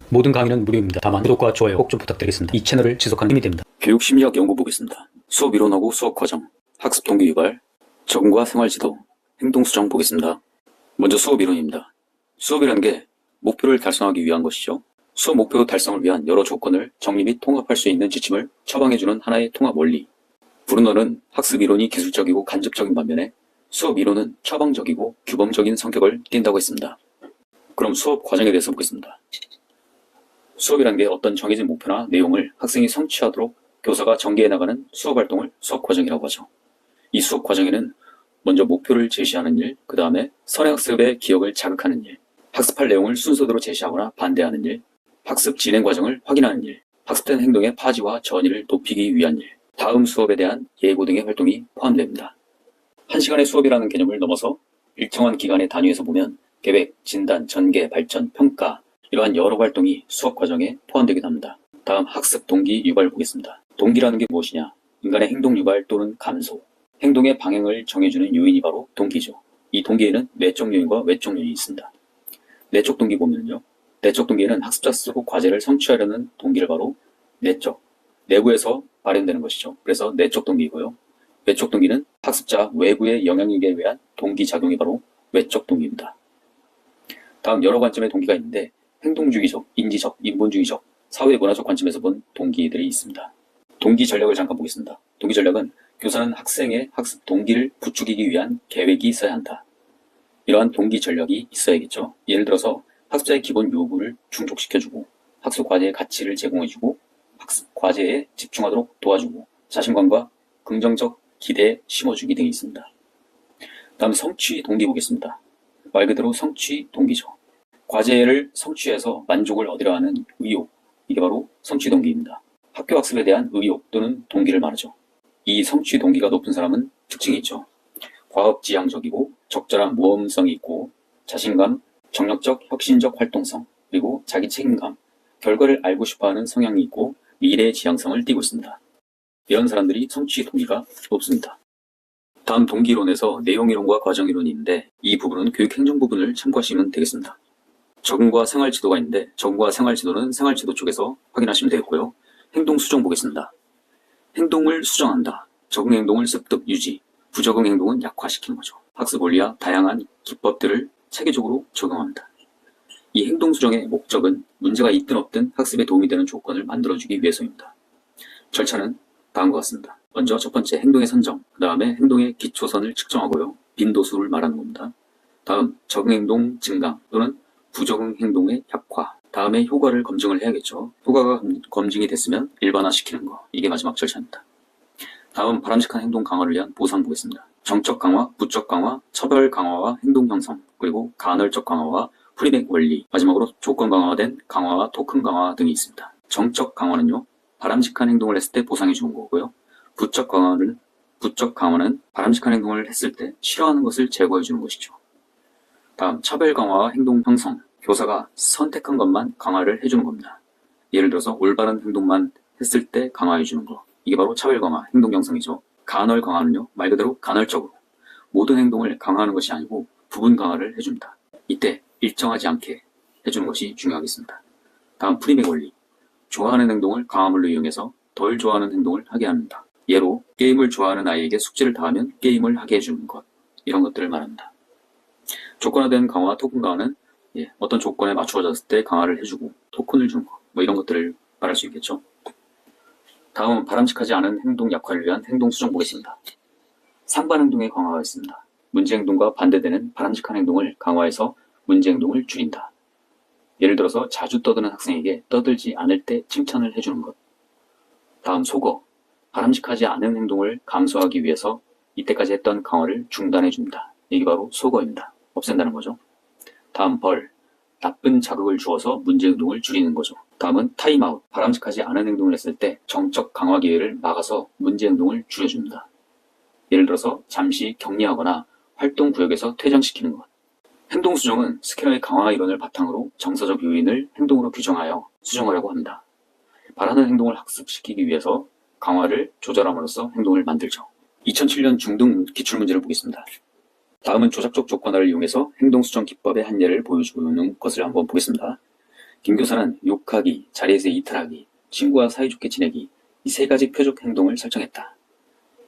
모든 강의는 무료입니다. 다만 구독과 좋아요 꼭 좀 부탁드리겠습니다. 이 채널을 지속하는 힘이 됩니다. 교육심리학 연구 보겠습니다. 수업 이론하고 수업 과정, 학습 동기 유발, 적응과 생활지도, 행동수정 보겠습니다. 먼저 수업 이론입니다. 수업이라는 게 목표를 달성하기 위한 것이죠. 수업 목표 달성을 위한 여러 조건을 정리 및 통합할 수 있는 지침을 처방해주는 하나의 통합 원리. 브루너는 학습 이론이 기술적이고 간접적인 반면에 수업 이론은 처방적이고 규범적인 성격을 띈다고 했습니다. 그럼 수업 과정에 대해서 보겠습니다. 수업이란 게 어떤 정해진 목표나 내용을 학생이 성취하도록 교사가 전개해 나가는 수업 활동을 수업 과정이라고 하죠. 이 수업 과정에는 먼저 목표를 제시하는 일, 그 다음에 선행학습의 기억을 자극하는 일, 학습할 내용을 순서대로 제시하거나 반대하는 일, 학습 진행 과정을 확인하는 일, 학습된 행동의 파지와 전이를 높이기 위한 일, 다음 수업에 대한 예고 등의 활동이 포함됩니다. 1시간의 수업이라는 개념을 넘어서 일정한 기간의 단위에서 보면 계획, 진단, 전개, 발전, 평가 이러한 여러 활동이 수업 과정에 포함되기도 합니다. 다음 학습 동기 유발 보겠습니다. 동기라는 게 무엇이냐? 인간의 행동 유발 또는 감소, 행동의 방향을 정해주는 요인이 바로 동기죠. 이 동기에는 내적 요인과 외적 요인이 있습니다. 내적 동기 보면요. 내적 동기에는 학습자 스스로 과제를 성취하려는 동기를 바로 내적, 내부에서 발현되는 것이죠. 그래서 내적 동기이고요. 외적 동기는 학습자 외부의 영향력에 의한 동기 작용이 바로 외적 동기입니다. 다음 여러 관점의 동기가 있는데 행동주의적, 인지적, 인본주의적, 사회문화적 관점에서 본 동기들이 있습니다. 동기 전략을 잠깐 보겠습니다. 동기 전략은 교사는 학생의 학습 동기를 부추기기 위한 계획이 있어야 한다. 이러한 동기 전략이 있어야겠죠. 예를 들어서 학습자의 기본 요구를 충족시켜주고 학습 과제의 가치를 제공해주고 학습 과제에 집중하도록 도와주고 자신감과 긍정적 기대에 심어주기 등이 있습니다. 다음 성취 동기 보겠습니다. 말 그대로 성취 동기죠. 과제를 성취해서 만족을 얻으려 하는 의욕, 이게 바로 성취 동기입니다. 학교 학습에 대한 의욕 또는 동기를 말하죠. 이 성취 동기가 높은 사람은 특징이 있죠. 과업지향적이고 적절한 모험성이 있고 자신감, 정력적, 혁신적 활동성, 그리고 자기 책임감, 결과를 알고 싶어하는 성향이 있고 미래의 지향성을 띠고 있습니다. 이런 사람들이 성취 동기가 높습니다. 다음 동기이론에서 내용이론과 과정이론이 있는데 이 부분은 교육행정 부분을 참고하시면 되겠습니다. 적응과 생활지도가 있는데 적응과 생활지도는 생활지도 쪽에서 확인하시면 되겠고요. 행동수정 보겠습니다. 행동을 수정한다. 적응 행동을 습득, 유지, 부적응 행동은 약화시키는 거죠. 학습 원리와 다양한 기법들을 체계적으로 적용합니다. 이 행동수정의 목적은 문제가 있든 없든 학습에 도움이 되는 조건을 만들어주기 위해서입니다. 절차는 다음과 같습니다. 먼저 첫 번째 행동의 선정, 그 다음에 행동의 기초선을 측정하고요. 빈도수를 말하는 겁니다. 다음 적응행동 증강 또는 부적응 행동의 약화, 다음에 효과를 검증을 해야겠죠. 효과가 검증이 됐으면 일반화시키는 거, 이게 마지막 절차입니다. 다음 바람직한 행동 강화를 위한 보상 보겠습니다. 정적 강화, 부적 강화, 처벌 강화와 행동 형성, 그리고 간헐적 강화와 프리백 원리, 마지막으로 조건 강화된 강화와 토큰 강화 등이 있습니다. 정적 강화는요, 바람직한 행동을 했을 때 보상해 주는 거고요. 부적 강화는 바람직한 행동을 했을 때 싫어하는 것을 제거해 주는 것이죠. 다음 차별 강화와 행동 형성, 교사가 선택한 것만 강화를 해주는 겁니다. 예를 들어서 올바른 행동만 했을 때 강화해 주는 거, 이게 바로 차별 강화, 행동 형성이죠. 간헐 강화는요, 말 그대로 간헐적으로 모든 행동을 강화하는 것이 아니고 부분 강화를 해줍니다. 이때 일정하지 않게 해주는 것이 중요하겠습니다. 다음 프리맥 원리, 좋아하는 행동을 강화물로 이용해서 덜 좋아하는 행동을 하게 합니다. 예로 게임을 좋아하는 아이에게 숙제를 다하면 게임을 하게 해주는 것, 이런 것들을 말합니다. 조건화된 강화, 토큰 강화는 어떤 조건에 맞추어졌을 때 강화를 해주고 토큰을 주는 것, 뭐 이런 것들을 말할 수 있겠죠. 다음은 바람직하지 않은 행동 약화를 위한 행동 수정 보겠습니다. 상반 행동의 강화가 있습니다. 문제 행동과 반대되는 바람직한 행동을 강화해서 문제 행동을 줄인다. 예를 들어서 자주 떠드는 학생에게 떠들지 않을 때 칭찬을 해주는 것. 다음 소거, 바람직하지 않은 행동을 감소하기 위해서 이때까지 했던 강화를 중단해 줍니다. 이게 바로 소거입니다. 없앤다는 거죠. 다음 벌, 나쁜 자극을 주어서 문제 행동을 줄이는 거죠. 다음은 타임아웃, 바람직하지 않은 행동을 했을 때 정적 강화 기회를 막아서 문제 행동을 줄여줍니다. 예를 들어서 잠시 격리하거나 활동 구역에서 퇴장시키는 것. 행동 수정은 스킬러의 강화 이론을 바탕으로 정서적 요인을 행동으로 규정하여 수정하려고 합니다. 바라는 행동을 학습시키기 위해서 강화를 조절함으로써 행동을 만들죠. 2007년 중등 기출문제를 보겠습니다. 다음은 조작적 조건화를 이용해서 행동 수정 기법의 한 예를 보여주는 것을 한번 보겠습니다. 김 교사는 욕하기, 자리에서 이탈하기, 친구와 사이좋게 지내기, 이 세 가지 표적 행동을 설정했다.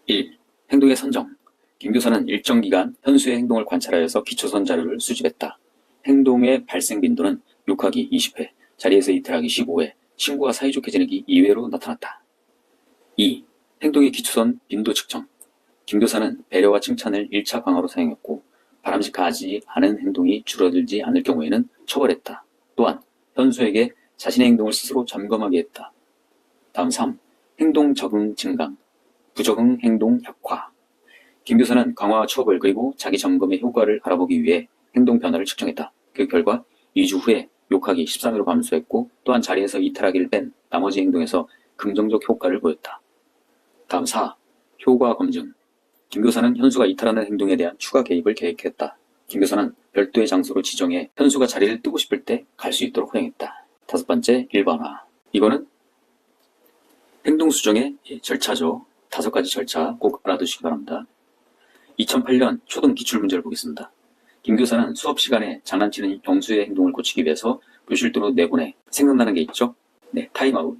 1. 행동의 선정. 김 교사는 일정 기간 현수의 행동을 관찰하여서 기초선 자료를 수집했다. 행동의 발생 빈도는 욕하기 20회, 자리에서 이탈하기 15회, 친구와 사이좋게 지내기 2회로 나타났다. 2. 행동의 기초선 빈도 측정. 김 교사는 배려와 칭찬을 1차 강화로 사용했고 바람직하지 않은 행동이 줄어들지 않을 경우에는 처벌했다. 또한 현수에게 자신의 행동을 스스로 점검하게 했다. 다음 3. 행동 적응 증강, 부적응 행동 약화. 김 교사는 강화와 처벌 그리고 자기 점검의 효과를 알아보기 위해 행동 변화를 측정했다. 그 결과 2주 후에 욕하기 13회로 감소했고 또한 자리에서 이탈하기를 뺀 나머지 행동에서 긍정적 효과를 보였다. 다음 4. 효과 검증. 김 교사는 현수가 이탈하는 행동에 대한 추가 개입을 계획했다. 김 교사는 별도의 장소로 지정해 현수가 자리를 뜨고 싶을 때 갈 수 있도록 허용했다. 5번째, 일반화. 이거는 행동 수정의 절차죠. 5가지 절차 꼭 알아두시기 바랍니다. 2008년 초등 기출문제를 보겠습니다. 김 교사는 수업 시간에 장난치는 영수의 행동을 고치기 위해서 교실도로 내보내. 생각나는 게 있죠? 네, 타임아웃.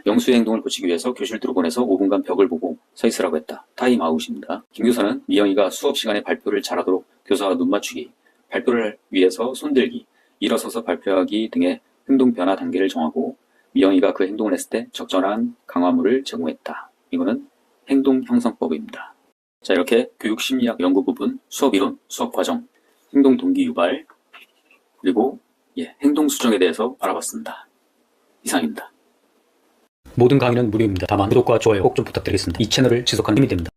영수의 행동을 고치기 위해서 교실도로 보내서 5분간 벽을 보고 서 있으라고 했다. 타임아웃입니다. 김 교사는 미영이가 수업 시간에 발표를 잘하도록 교사와 눈 맞추기, 발표를 위해서 손들기, 일어서서 발표하기 등의 행동 변화 단계를 정하고 미영이가 그 행동을 했을 때 적절한 강화물을 제공했다. 이거는 행동 형성법입니다. 자, 이렇게 교육심리학 연구 부분, 수업 이론, 수업 과정, 행동 동기 유발, 그리고 행동 수정에 대해서 알아봤습니다. 이상입니다. 모든 강의는 무료입니다. 다만 구독과 좋아요 꼭 좀 부탁드리겠습니다. 이 채널을 지속하는 힘이 됩니다.